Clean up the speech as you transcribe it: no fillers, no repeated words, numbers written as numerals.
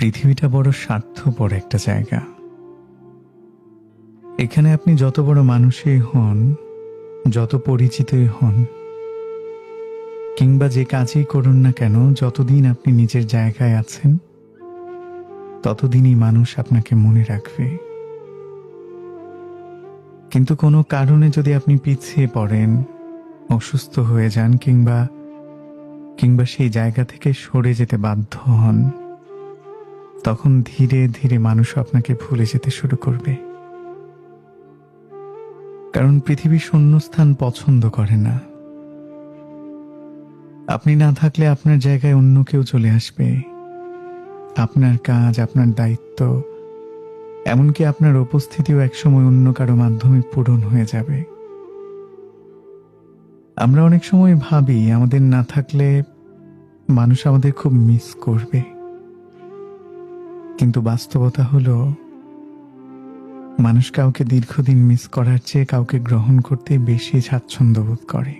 পৃথিবীটা বড় স্বার্থপর একটা জায়গা। এখানে আপনি যত বড় মানুষই হন, যত পরিচিতই হন, কিংবা যে কাজই করুন না কেন, যতদিন আপনি নিজের জায়গায় আছেন ততদিনই মানুষ আপনাকে মনে রাখবে। কিন্তু কোনো কারণে যদি আপনি পিছিয়ে পড়েন, অসুস্থ হয়ে যান, কিংবা সেই জায়গা থেকে সরে যেতে বাধ্য হন, তখন ধীরে ধীরে মানুষ আপনাকে ভুলে যেতে শুরু করবে। কারণ পৃথিবী শূন্যস্থান পছন্দ করে না। আপনি না থাকলে আপনার জায়গায় অন্য কেউ চলে আসবে। আপনার কাজ, আপনার দায়িত্ব, এমনকি আপনার উপস্থিতিও একসময় অন্য কারো মাধ্যমে পূরণ হয়ে যাবে। আমরা অনেক সময় ভাবি আমাদের না থাকলে মানুষ আমাদের খুব মিস করবে, কিন্তু বাস্তবতা হলো মানুষ কাউকে দীর্ঘদিন মিস করার চেয়ে কাউকে গ্রহণ করতে বেশি স্বাচ্ছন্দ্য বোধ করে।